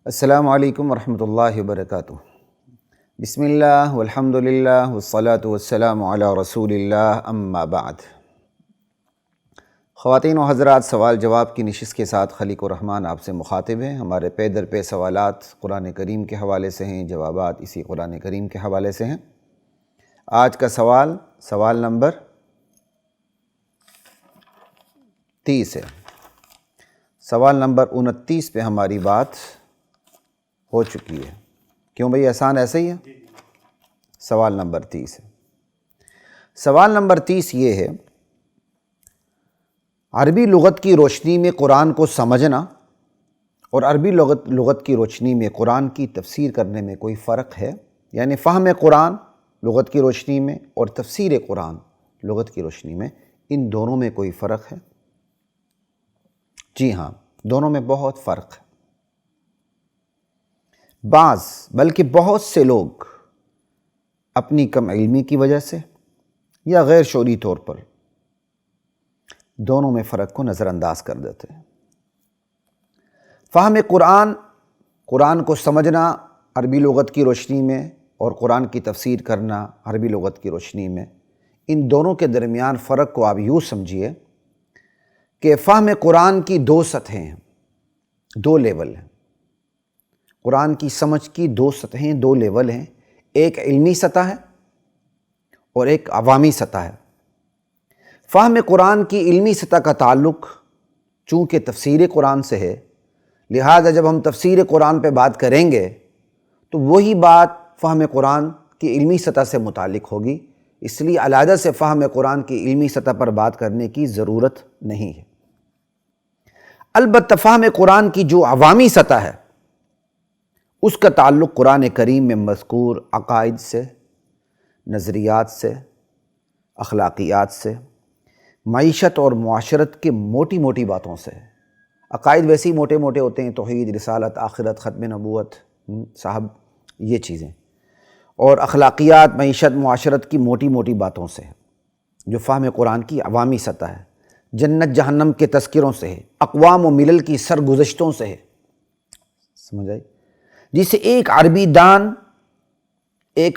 السلام علیکم ورحمۃ اللہ وبرکاتہ۔ بسم اللہ والحمد للہ والصلاة والسلام علی رسول اللہ، اما بعد۔ خواتین و حضرات، سوال جواب کی نشست کے ساتھ خلیق الرحمن آپ سے مخاطب ہیں۔ ہمارے پے در پے سوالات قرآن کریم کے حوالے سے ہیں، جوابات اسی قرآن کریم کے حوالے سے ہیں۔ آج کا سوال نمبر 30 ہے۔ سوال نمبر 29 پہ ہماری بات ہو چکی ہے۔ کیوں بھئی، احسان ایسا ہی ہے؟ سوال نمبر 30 ہے۔ سوال نمبر 30 یہ ہے، عربی لغت کی روشنی میں قرآن کو سمجھنا اور عربی لغت کی روشنی میں قرآن کی تفسیر کرنے میں کوئی فرق ہے؟ یعنی فہم قرآن لغت کی روشنی میں اور تفسیر قرآن لغت کی روشنی میں، ان دونوں میں کوئی فرق ہے؟ جی ہاں، دونوں میں بہت فرق ہے۔ بعض بلکہ بہت سے لوگ اپنی کم علمی کی وجہ سے یا غیر شعوری طور پر دونوں میں فرق کو نظر انداز کر دیتے ہیں۔ فہم قرآن کو سمجھنا عربی لغت کی روشنی میں اور قرآن کی تفسیر کرنا عربی لغت کی روشنی میں، ان دونوں کے درمیان فرق کو آپ یوں سمجھیے کہ فہم قرآن کی دو سطحیں ہیں، دو لیول ہیں۔ قرآن کی سمجھ کی دو سطحیں، دو لیول ہیں، ایک علمی سطح ہے اور ایک عوامی سطح ہے۔ فہم قرآن کی علمی سطح کا تعلق چونکہ تفسیر قرآن سے ہے، لہذا جب ہم تفسیر قرآن پہ بات کریں گے تو وہی بات فہم قرآن کی علمی سطح سے متعلق ہوگی، اس لیے علیحدہ سے فہم قرآن کی علمی سطح پر بات کرنے کی ضرورت نہیں ہے۔ البتہ فہم قرآن کی جو عوامی سطح ہے، اس کا تعلق قرآن کریم میں مذکور عقائد سے، نظریات سے، اخلاقیات سے، معیشت اور معاشرت کے موٹی موٹی باتوں سے ہے۔ عقائد ویسے ہی موٹے موٹے ہوتے ہیں، توحید، رسالت، آخرت، ختم نبوت، صاحب یہ چیزیں، اور اخلاقیات، معیشت، معاشرت کی موٹی موٹی باتوں سے ہے، جو فہم قرآن کی عوامی سطح ہے۔ جنت جہنم کے تذکروں سے ہے، اقوام و ملل کی سرگزشتوں سے ہے، سمجھ آئی؟ جسے ایک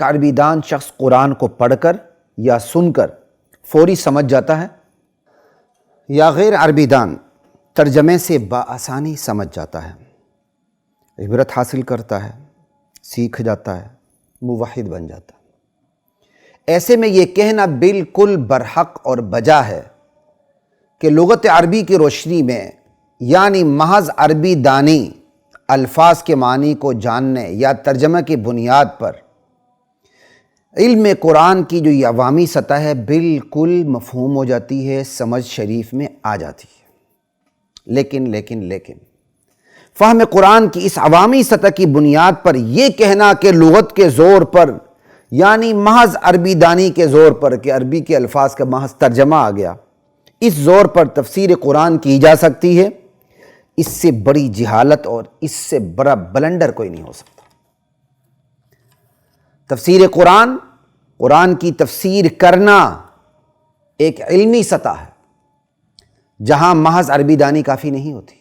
عربی دان شخص قرآن کو پڑھ کر یا سن کر فوری سمجھ جاتا ہے، یا غیر عربی دان ترجمے سے بآسانی سمجھ جاتا ہے، عبرت حاصل کرتا ہے، سیکھ جاتا ہے، موحد بن جاتا ہے۔ ایسے میں یہ کہنا بالکل برحق اور بجا ہے کہ لغت عربی کی روشنی میں، یعنی محض عربی دانی، الفاظ کے معنی کو جاننے یا ترجمہ کی بنیاد پر علم قرآن کی جو یہ عوامی سطح ہے بالکل مفہوم ہو جاتی ہے، سمجھ شریف میں آ جاتی ہے۔ لیکن فہم قرآن کی اس عوامی سطح کی بنیاد پر یہ کہنا کہ لغت کے زور پر، یعنی محض عربی دانی کے زور پر کہ عربی کے الفاظ کا محض ترجمہ آ گیا، اس زور پر تفسیر قرآن کی جا سکتی ہے، اس سے بڑی جہالت اور اس سے بڑا بلنڈر کوئی نہیں ہو سکتا۔ تفسیر قرآن کی تفسیر کرنا ایک علمی سطح ہے، جہاں محض عربی دانی کافی نہیں ہوتی،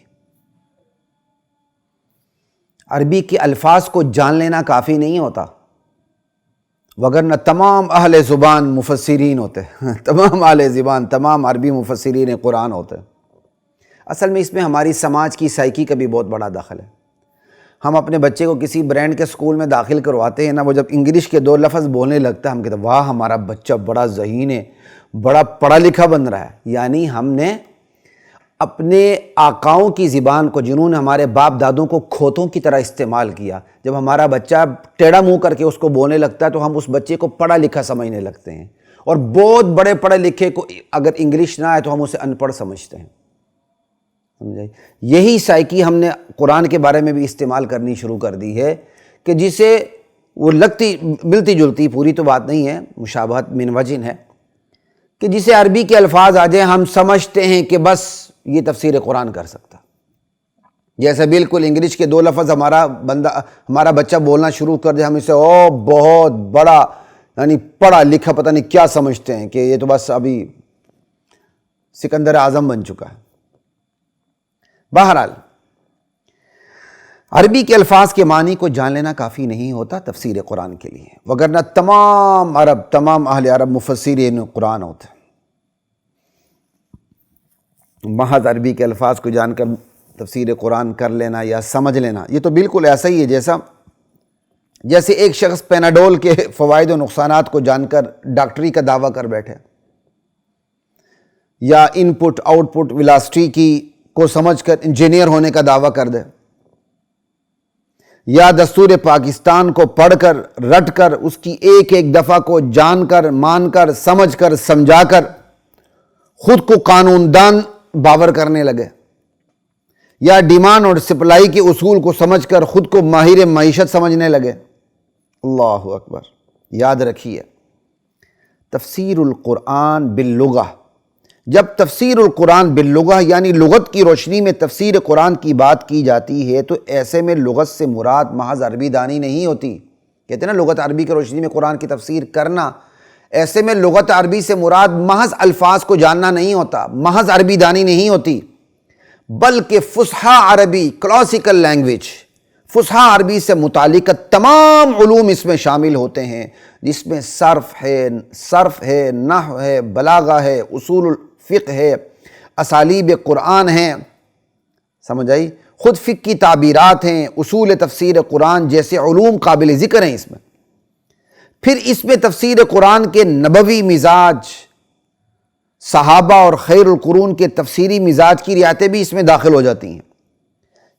عربی کے الفاظ کو جان لینا کافی نہیں ہوتا، وگرنہ تمام اہل زبان مفسرین ہوتے تمام اہل زبان، تمام عربی مفسرین قرآن ہوتے۔ اصل میں اس میں ہماری سماج کی سائیکی کا بھی بہت بڑا دخل ہے۔ ہم اپنے بچے کو کسی برانڈ کے سکول میں داخل کرواتے ہیں نا، وہ جب انگلش کے 2 لفظ بولنے لگتا ہے، ہم کہتے ہیں واہ ہمارا بچہ بڑا ذہین ہے، بڑا پڑھا لکھا بن رہا ہے۔ یعنی ہم نے اپنے آقاؤں کی زبان کو، جنہوں نے ہمارے باپ دادوں کو کھوتوں کی طرح استعمال کیا، جب ہمارا بچہ ٹیڑھا منہ کر کے اس کو بولنے لگتا ہے تو ہم اس بچے کو پڑھا لکھا سمجھنے لگتے ہیں، اور بہت بڑے پڑھے لکھے کو اگر انگلش نہ آئے تو ہم اسے ان پڑھ سمجھتے ہیں۔ سمجھائی؟ یہی سائیکی ہم نے قرآن کے بارے میں بھی استعمال کرنی شروع کر دی ہے، کہ جسے وہ ملتی جلتی، پوری تو بات نہیں ہے، مشابہت من وجہ ہے، کہ جسے عربی کے الفاظ آ جائیں ہم سمجھتے ہیں کہ بس یہ تفسیر قرآن کر سکتا۔ جیسے بالکل انگلش کے 2 لفظ ہمارا بچہ بولنا شروع کر دے، ہم اسے بہت بڑا، یعنی پڑھا لکھا پتہ نہیں کیا سمجھتے ہیں، کہ یہ تو بس ابھی سکندر اعظم بن چکا ہے۔ بہرحال عربی کے الفاظ کے معنی کو جان لینا کافی نہیں ہوتا تفسیر قرآن کے لیے، وگرنہ تمام اہل عرب مفسرین قرآن ہوتے ہیں۔ محض عربی کے الفاظ کو جان کر تفسیر قرآن کر لینا یا سمجھ لینا، یہ تو بالکل ایسا ہی ہے جیسے ایک شخص پیناڈول کے فوائد و نقصانات کو جان کر ڈاکٹری کا دعویٰ کر بیٹھے، یا ان پٹ آؤٹ پٹ ویلاسٹی کو سمجھ کر انجینئر ہونے کا دعویٰ کر دے، یا دستور پاکستان کو پڑھ کر رٹ کر اس کی ایک دفعہ کو جان کر مان کر سمجھ کر سمجھا کر خود کو قانون دان باور کرنے لگے، یا ڈیمانڈ اور سپلائی کے اصول کو سمجھ کر خود کو ماہر معیشت سمجھنے لگے۔ اللہ اکبر! یاد رکھیے، تفسیر القرآن باللغہ، جب تفسیر القرآن باللغہ یعنی لغت کی روشنی میں تفسیر قرآن کی بات کی جاتی ہے، تو ایسے میں لغت سے مراد محض عربی دانی نہیں ہوتی۔ کہتے ہیں نا لغت عربی کی روشنی میں قرآن کی تفسیر کرنا، ایسے میں لغت عربی سے مراد محض الفاظ کو جاننا نہیں ہوتا، محض عربی دانی نہیں ہوتی، بلکہ فصحیٰ عربی، کلاسیکل لینگویج، فصحیٰ عربی سے متعلق تمام علوم اس میں شامل ہوتے ہیں، جس میں صرف ہے، نحو ہے، بلاغہ ہے، اصول الفقہ ہے، اسالیب قرآن ہیں، سمجھ آئی؟ خود فقہ کی تعبیرات ہیں، اصول تفسیر قرآن جیسے علوم قابل ذکر ہیں اس میں۔ پھر اس میں تفسیر قرآن کے نبوی مزاج، صحابہ اور خیر القرون کے تفسیری مزاج کی رعایتیں بھی اس میں داخل ہو جاتی ہیں۔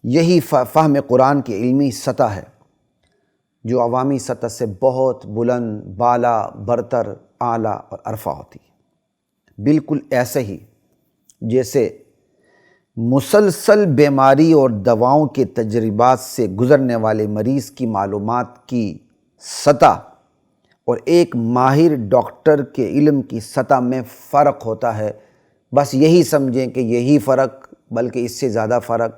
یہی فہم قرآن کی علمی سطح ہے، جو عوامی سطح سے بہت بلند، بالا، برتر، اعلیٰ اور عرفہ ہوتی ہے۔ بالکل ایسے ہی جیسے مسلسل بیماری اور دواؤں کے تجربات سے گزرنے والے مریض کی معلومات کی سطح اور ایک ماہر ڈاکٹر کے علم کی سطح میں فرق ہوتا ہے، بس یہی سمجھیں کہ یہی فرق، بلکہ اس سے زیادہ فرق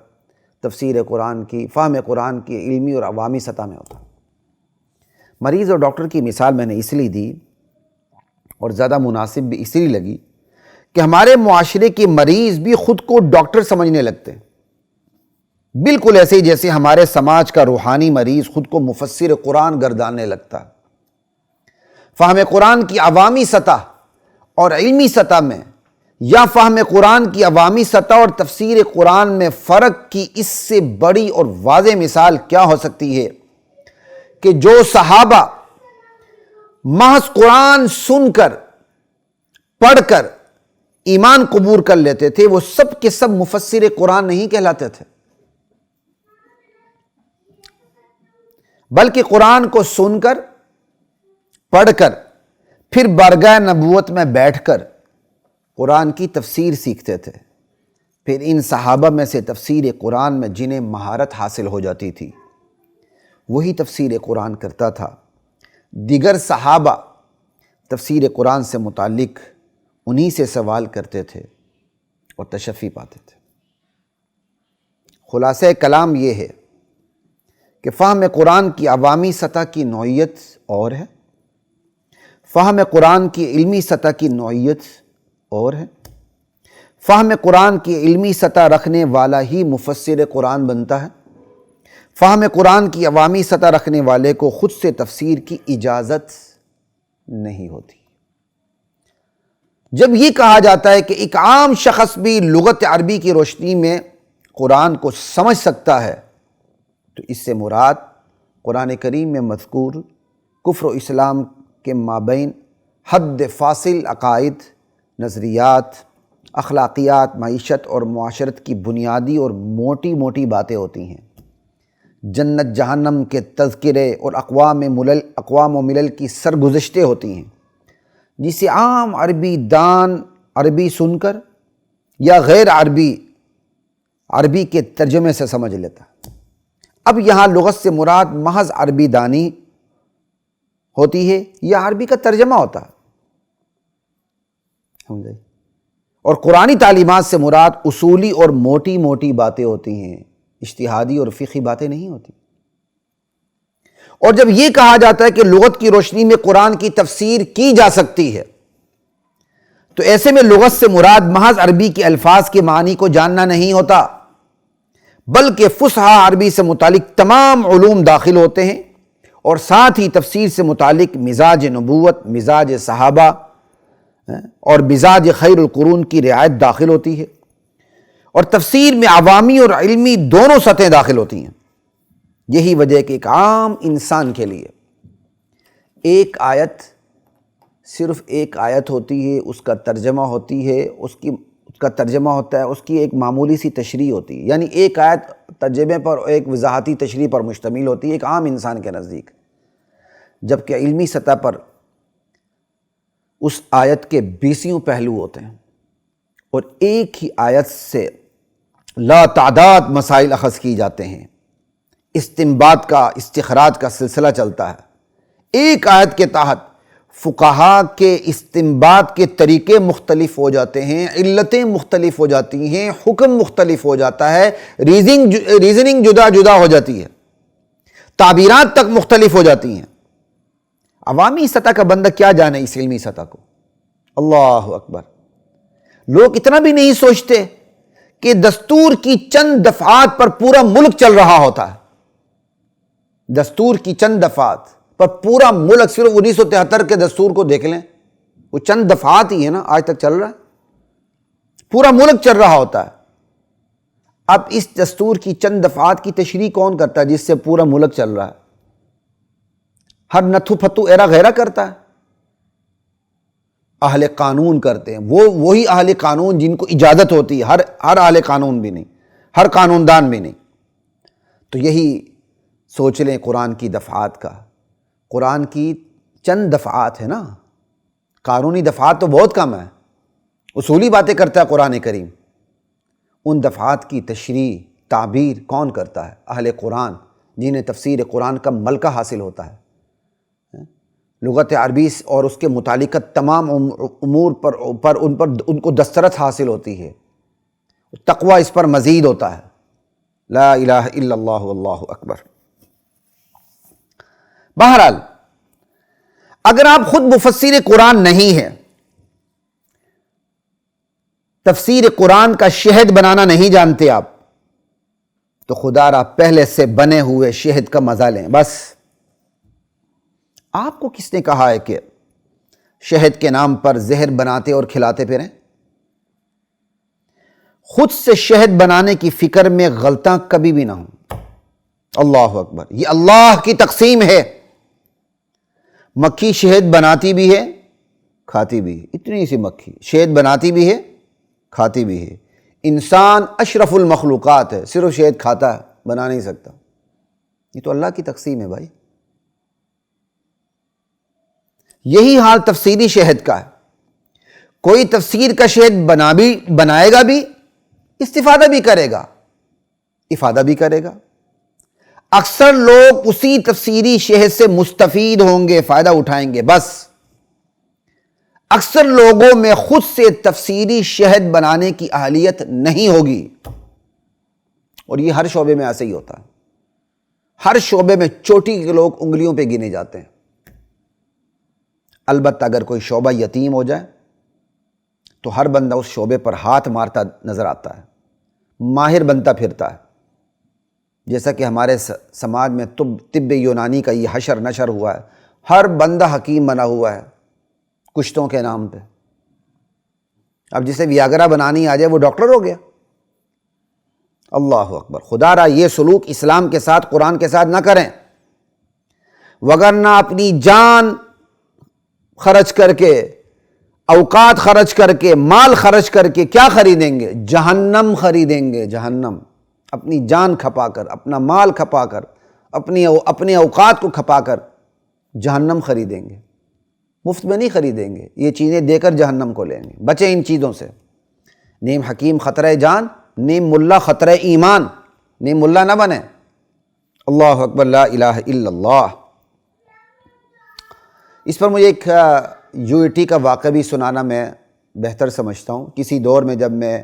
تفسیر قرآن کی، فہم قرآن کی علمی اور عوامی سطح میں ہوتا ہے۔ مریض اور ڈاکٹر کی مثال میں نے اس لیے دی اور زیادہ مناسب بھی اس لیے لگی کہ ہمارے معاشرے کے مریض بھی خود کو ڈاکٹر سمجھنے لگتے ہیں، بالکل ایسے ہی جیسے ہمارے سماج کا روحانی مریض خود کو مفسر قرآن گرداننے لگتا ہے۔ فہم قرآن کی عوامی سطح اور علمی سطح میں، یا فہم قرآن کی عوامی سطح اور تفسیر قرآن میں فرق کی اس سے بڑی اور واضح مثال کیا ہو سکتی ہے کہ جو صحابہ محض قرآن سن کر، پڑھ کر ایمان قبول کر لیتے تھے، وہ سب کے سب مفسر قرآن نہیں کہلاتے تھے، بلکہ قرآن کو سن کر، پڑھ کر، پھر بارگاہ نبوت میں بیٹھ کر قرآن کی تفسیر سیکھتے تھے۔ پھر ان صحابہ میں سے تفسیر قرآن میں جنہیں مہارت حاصل ہو جاتی تھی، وہی تفسیر قرآن کرتا تھا۔ دیگر صحابہ تفسیر قرآن سے متعلق انہی سے سوال کرتے تھے اور تشفی پاتے تھے۔ خلاصہ کلام یہ ہے کہ فہم قرآن کی عوامی سطح کی نوعیت اور ہے، فہم قرآن کی علمی سطح کی نوعیت اور ہے۔ فہم قرآن کی علمی سطح رکھنے والا ہی مفسر قرآن بنتا ہے، فہم قرآن کی عوامی سطح رکھنے والے کو خود سے تفسیر کی اجازت نہیں ہوتی۔ جب یہ کہا جاتا ہے کہ ایک عام شخص بھی لغت عربی کی روشنی میں قرآن کو سمجھ سکتا ہے، تو اس سے مراد قرآن کریم میں مذکور کفر و اسلام کے مابین حد فاصل عقائد، نظریات، اخلاقیات، معیشت اور معاشرت کی بنیادی اور موٹی موٹی باتیں ہوتی ہیں۔ جنت جہنم کے تذکرے اور اقوام و ملل کی سرگزشتیں ہوتی ہیں، جسے عام عربی دان عربی سن کر یا غیر عربی کے ترجمے سے سمجھ لیتا۔ اب یہاں لغت سے مراد محض عربی دانی ہوتی ہے یا عربی کا ترجمہ ہوتا ہے، سمجھے؟ اور قرآنی تعلیمات سے مراد اصولی اور موٹی موٹی باتیں ہوتی ہیں، اجتہادی اور فقہی باتیں نہیں ہوتی۔ اور جب یہ کہا جاتا ہے کہ لغت کی روشنی میں قرآن کی تفسیر کی جا سکتی ہے، تو ایسے میں لغت سے مراد محض عربی کے الفاظ کے معنی کو جاننا نہیں ہوتا، بلکہ فصحا عربی سے متعلق تمام علوم داخل ہوتے ہیں، اور ساتھ ہی تفسیر سے متعلق مزاج نبوت، مزاج صحابہ اور مزاج خیر القرون کی رعایت داخل ہوتی ہے، اور تفسیر میں عوامی اور علمی دونوں سطحیں داخل ہوتی ہیں۔ یہی وجہ ہے کہ ایک عام انسان کے لیے ایک آیت، صرف ایک آیت ہوتی ہے، اس کا ترجمہ ہوتی ہے، اس کا ترجمہ ہوتا ہے، اس کی ایک معمولی سی تشریح ہوتی ہے، یعنی ایک آیت ترجمے پر اور ایک وضاحتی تشریح پر مشتمل ہوتی ہے ایک عام انسان کے نزدیک، جبکہ علمی سطح پر اس آیت کے 20 پہلو ہوتے ہیں، اور ایک ہی آیت سے لا تعداد مسائل اخذ کی جاتے ہیں، استنباط کا، استخراج کا سلسلہ چلتا ہے۔ ایک آیت کے تحت فقہا کے استنباط کے طریقے مختلف ہو جاتے ہیں، علتیں مختلف ہو جاتی ہیں، حکم مختلف ہو جاتا ہے، ریزننگ جدا جدا ہو جاتی ہے، تعبیرات تک مختلف ہو جاتی ہیں۔ عوامی سطح کا بندہ کیا جانے اس علمی سطح کو؟ اللہ اکبر! لوگ اتنا بھی نہیں سوچتے کہ دستور کی چند دفعات پر پورا ملک چل رہا ہوتا ہے۔ دستور کی چند دفعات پر پورا ملک، صرف 1973 کے دستور کو دیکھ لیں، وہ چند دفعات ہی ہے نا، آج تک چل رہا ہے، پورا ملک چل رہا ہوتا ہے۔ اب اس دستور کی چند دفعات کی تشریح کون کرتا ہے جس سے پورا ملک چل رہا ہے؟ ہر نتھو پھتو ایرا غیرہ کرتا ہے، اہل قانون کرتے ہیں، وہی اہل قانون جن کو اجازت ہوتی ہے، ہر اہل قانون بھی نہیں، ہر قانون دان بھی نہیں۔ تو یہی سوچ لیں قرآن کی دفعات کا، قرآن کی چند دفعات ہے نا، قانونی دفعات تو بہت کم ہے، اصولی باتیں کرتا ہے قرآن کریم، ان دفعات کی تشریح، تعبیر کون کرتا ہے؟ اہل قرآن، جنہیں تفسیر قرآن کا ملکہ حاصل ہوتا ہے، لغت عربی اور اس کے متعلقہ تمام امور پر ان کو دسترس حاصل ہوتی ہے، تقوی اس پر مزید ہوتا ہے۔ لا الہ الا اللہ واللہ اکبر۔ بہرحال اگر آپ خود مفسر قرآن نہیں ہیں، تفسیر قرآن کا شہد بنانا نہیں جانتے آپ، تو خدا را پہلے سے بنے ہوئے شہد کا مزہ لیں بس۔ آپ کو کس نے کہا ہے کہ شہد کے نام پر زہر بناتے اور کھلاتے پھریں؟ خود سے شہد بنانے کی فکر میں غلطاں کبھی بھی نہ ہوں۔ اللہ اکبر! یہ اللہ کی تقسیم ہے۔ مکھی شہد بناتی بھی ہے، کھاتی بھی ہے، اتنی سی مکھی شہد بناتی بھی ہے، کھاتی بھی ہے۔ انسان اشرف المخلوقات ہے، صرف شہد کھاتا ہے، بنا نہیں سکتا۔ یہ تو اللہ کی تقسیم ہے بھائی۔ یہی حال تفسیری شہد کا ہے۔ کوئی تفسیر کا شہد بنائے گا بھی، استفادہ بھی کرے گا، افادہ بھی کرے گا۔ اکثر لوگ اسی تفسیری شہد سے مستفید ہوں گے، فائدہ اٹھائیں گے بس۔ اکثر لوگوں میں خود سے تفسیری شہد بنانے کی اہلیت نہیں ہوگی، اور یہ ہر شعبے میں ایسے ہی ہوتا ہے۔ ہر شعبے میں چوٹی کے لوگ انگلیوں پہ گنے جاتے ہیں۔ البتہ اگر کوئی شعبہ یتیم ہو جائے تو ہر بندہ اس شعبے پر ہاتھ مارتا نظر آتا ہے، ماہر بنتا پھرتا ہے۔ جیسا کہ ہمارے سماج میں طب یونانی کا یہ حشر نشر ہوا ہے، ہر بندہ حکیم بنا ہوا ہے کشتوں کے نام پہ۔ اب جسے ویاگرا بنانی آ جائے وہ ڈاکٹر ہو گیا۔ اللہ اکبر! خدا را یہ سلوک اسلام کے ساتھ، قرآن کے ساتھ نہ کریں، وگرنہ اپنی جان خرچ کر کے، اوقات خرچ کر کے، مال خرچ کر کے کیا خریدیں گے؟ جہنم خریدیں گے، جہنم۔ اپنی جان کھپا کر، اپنا مال کھپا کر، اپنے اوقات کو کھپا کر جہنم خریدیں گے، مفت میں نہیں خریدیں گے۔ یہ چیزیں دے کر جہنم کو لیں گے۔ بچیں ان چیزوں سے۔ نیم حکیم خطرہ جان، نیم ملا خطرہ ایمان۔ نیم ملا نہ بنے۔ اللہ اکبر! لا الہ الا اللہ۔ اس پر مجھے ایک یو ای ٹی کا واقعہ بھی سنانا میں بہتر سمجھتا ہوں۔ کسی دور میں جب میں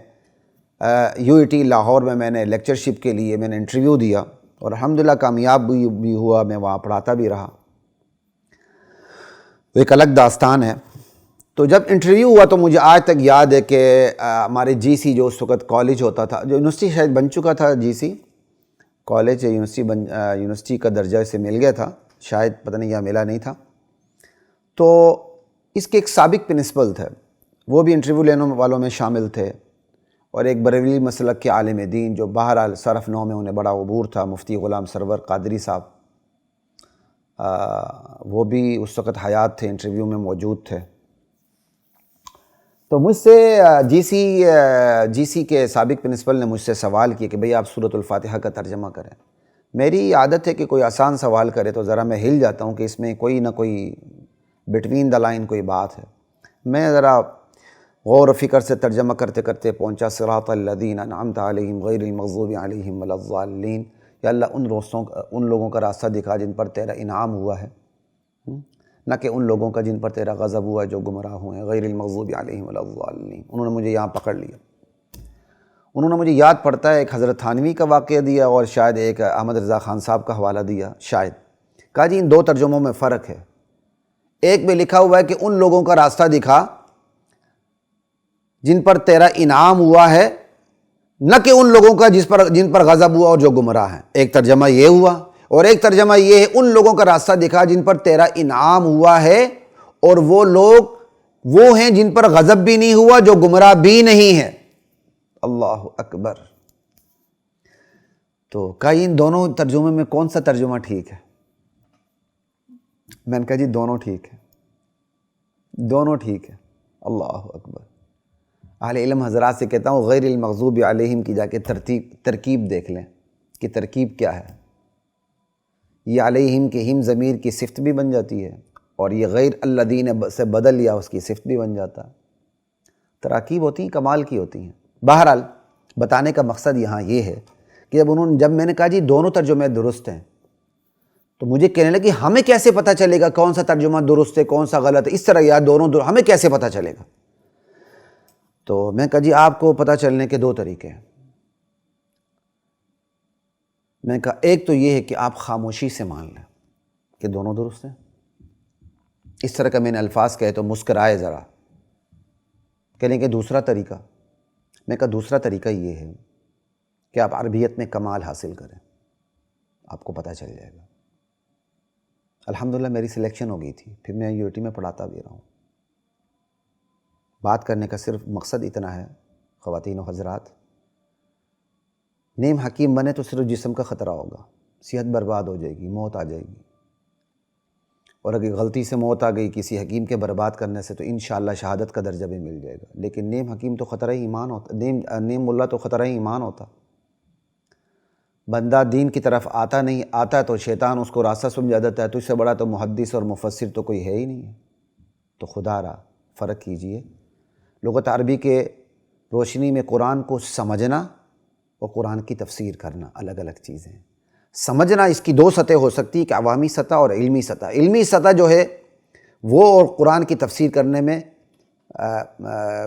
یو ای ٹی لاہور میں نے لیکچرشپ کے لیے میں نے انٹرویو دیا، اور الحمدللہ کامیاب بھی ہوا، میں وہاں پڑھاتا بھی رہا، وہ ایک الگ داستان ہے۔ تو جب انٹرویو ہوا تو مجھے آج تک یاد ہے کہ ہمارے جی سی جو اس وقت کالج ہوتا تھا، جو یونیورسٹی شاید بن چکا تھا جی سی، کالج یا یونیورسٹی کا درجہ اسے مل گیا تھا، شاید پتہ نہیں یا ملا نہیں تھا. تو اس کے ایک سابق پرنسپل تھے، وہ بھی انٹرویو لینے والوں میں شامل تھے، اور ایک بریلوی مسلک کے عالم دین جو بہرحال صرف نو میں انہیں بڑا عبور تھا، مفتی غلام سرور قادری صاحب، وہ بھی اس وقت حیات تھے، انٹرویو میں موجود تھے. تو مجھ سے جی سی کے سابق پرنسپل نے مجھ سے سوال کیا کہ بھئی آپ سورۃ الفاتحہ کا ترجمہ کریں. میری عادت ہے کہ کوئی آسان سوال کرے تو ذرا میں ہل جاتا ہوں کہ اس میں کوئی نہ کوئی بٹوین دا لائن کوئی بات ہے. میں ذرا غور و فکر سے ترجمہ کرتے کرتے پہنچا صراط الذین انعمت علیہم غیر المغضوب علیہم ولا الضالین. یا اللہ ان لوگوں کا راستہ دکھا جن پر تیرا انعام ہوا ہے، نہ کہ ان لوگوں کا جن پر تیرا غضب ہوا ہے جو گمراہ ہوئے ہیں، غیر المغضوب علیہم ولا الضالین. انہوں نے مجھے یہاں پکڑ لیا. انہوں نے مجھے یاد پڑتا ہے ایک حضرت تھانوی کا واقعہ دیا اور شاید ایک احمد رضا خان صاحب کا حوالہ دیا. شاید کہا جی ان دو ترجموں میں فرق ہے. ایک میں لکھا ہوا ہے کہ ان لوگوں کا راستہ دکھا جن پر تیرا انعام ہوا ہے، نہ کہ ان لوگوں کا جن پر غضب ہوا اور جو گمراہ ہیں. ایک ترجمہ یہ ہوا، اور ایک ترجمہ یہ ہے ان لوگوں کا راستہ دکھا جن پر تیرا انعام ہوا ہے، اور وہ لوگ وہ ہیں جن پر غضب بھی نہیں ہوا، جو گمراہ بھی نہیں ہے. اللہ اکبر. تو کہا ان دونوں ترجمے میں کون سا ترجمہ ٹھیک ہے؟ میں نے کہا جی دونوں ٹھیک ہے، دونوں ٹھیک ہے. اللہ اکبر. اہل علم حضرات سے کہتا ہوں غیر المغضوب علیہم کی جا کے ترکیب دیکھ لیں کہ ترکیب کیا ہے. یہ علیہم کی ہم ضمیر کی صفت بھی بن جاتی ہے، اور یہ غیر الذین سے بدل لیا اس کی صفت بھی بن جاتا ہے. تراکیب ہوتی ہیں، کمال کی ہوتی ہیں. بہرحال بتانے کا مقصد یہاں یہ ہے کہ جب میں نے کہا جی دونوں ترجمے درست ہیں، تو مجھے کہنے لگے ہمیں کیسے پتہ چلے گا کون سا ترجمہ درست ہے کون سا غلط ہے؟ اس طرح یا دونوں ہمیں کیسے پتہ چلے گا؟ تو میں کہا جی آپ کو پتہ چلنے کے دو طریقے ہیں. میں کہا ایک تو یہ ہے کہ آپ خاموشی سے مان لیں کہ دونوں درست ہیں. اس طرح کا میں نے الفاظ کہے تو مسکرائے ذرا، کہنے کہ دوسرا طریقہ. میں کہا دوسرا طریقہ یہ ہے کہ آپ عربیت میں کمال حاصل کریں، آپ کو پتہ چل جائے گا. الحمدللہ میری سلیکشن ہو گئی تھی، پھر میں یونیورسٹی میں پڑھاتا بھی رہا ہوں. بات کرنے کا صرف مقصد اتنا ہے خواتین و حضرات، نیم حکیم بنے تو صرف جسم کا خطرہ ہوگا، صحت برباد ہو جائے گی، موت آ جائے گی. اور اگر غلطی سے موت آ گئی کسی حکیم کے برباد کرنے سے تو انشاءاللہ شہادت کا درجہ بھی مل جائے گا. لیکن نیم حکیم تو خطرہ ہی ایمان ہوتا، نیم ملا تو خطرہ ہی ایمان ہوتا. بندہ دین کی طرف آتا نہیں، آتا تو شیطان اس کو راستہ سمجھا دیتا ہے، تو اس سے بڑا تو محدث اور مفسر تو کوئی ہے ہی نہیں ہے. تو خدا را فرق کیجئے. لغت عربی کے روشنی میں قرآن کو سمجھنا اور قرآن کی تفسیر کرنا الگ الگ چیزیں ہیں. سمجھنا اس کی دو سطح ہو سکتی کہ عوامی سطح اور علمی سطح. علمی سطح جو ہے وہ اور قرآن کی تفسیر کرنے میں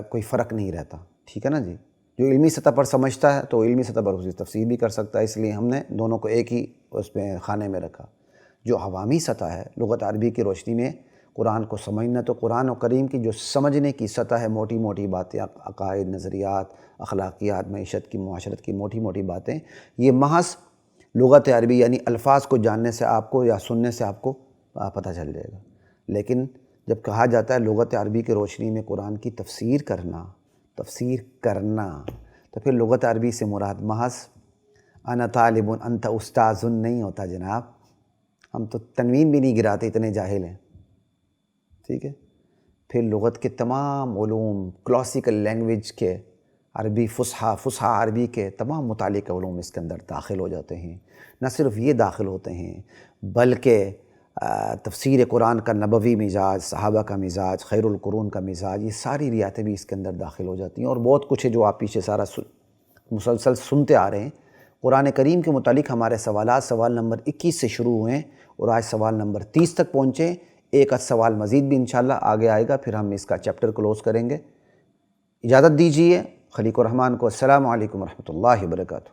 کوئی فرق نہیں رہتا، ٹھیک ہے نا جی. جو علمی سطح پر سمجھتا ہے تو علمی سطح پر اس کی تفسیر بھی کر سکتا ہے، اس لیے ہم نے دونوں کو ایک ہی اس میں خانے میں رکھا. جو عوامی سطح ہے لغت عربی کی روشنی میں قرآن کو سمجھنا، تو قرآن و کریم کی جو سمجھنے کی سطح ہے، موٹی موٹی باتیں، عقائد، نظریات، اخلاقیات، معیشت کی، معاشرت کی موٹی موٹی باتیں، یہ محض لغت عربی یعنی الفاظ کو جاننے سے آپ کو یا سننے سے آپ کو پتہ چل جائے گا. لیکن جب کہا جاتا ہے لغت عربی کی روشنی میں قرآن کی تفسیر کرنا تو پھر لغت عربی سے مراد محض انا طالب انت استاذ نہیں ہوتا جناب. ہم تو تنوین بھی نہیں گراتے، اتنے جاہل ہیں، ٹھیک ہے. پھر لغت کے تمام علوم، کلاسیکل لینگویج کے، عربی فصحی عربی کے تمام متعلق علوم اس کے اندر داخل ہو جاتے ہیں. نہ صرف یہ داخل ہوتے ہیں بلکہ تفسیر قرآن کا نبوی مزاج، صحابہ کا مزاج، خیر القرون کا مزاج، یہ ساری ریاتیں بھی اس کے اندر داخل ہو جاتی ہیں. اور بہت کچھ ہے جو آپ پیچھے سارا مسلسل سنتے آ رہے ہیں. قرآن کریم کے متعلق ہمارے سوالات سوال نمبر 21 سے شروع ہوئے ہیں اور آج سوال نمبر 30 تک پہنچے. ایک سوال مزید بھی انشاءاللہ آگے آئے گا، پھر ہم اس کا چیپٹر کلوز کریں گے. اجازت دیجیے خلیق الرحمن کو. السلام علیکم ورحمۃ اللہ وبرکاتہ.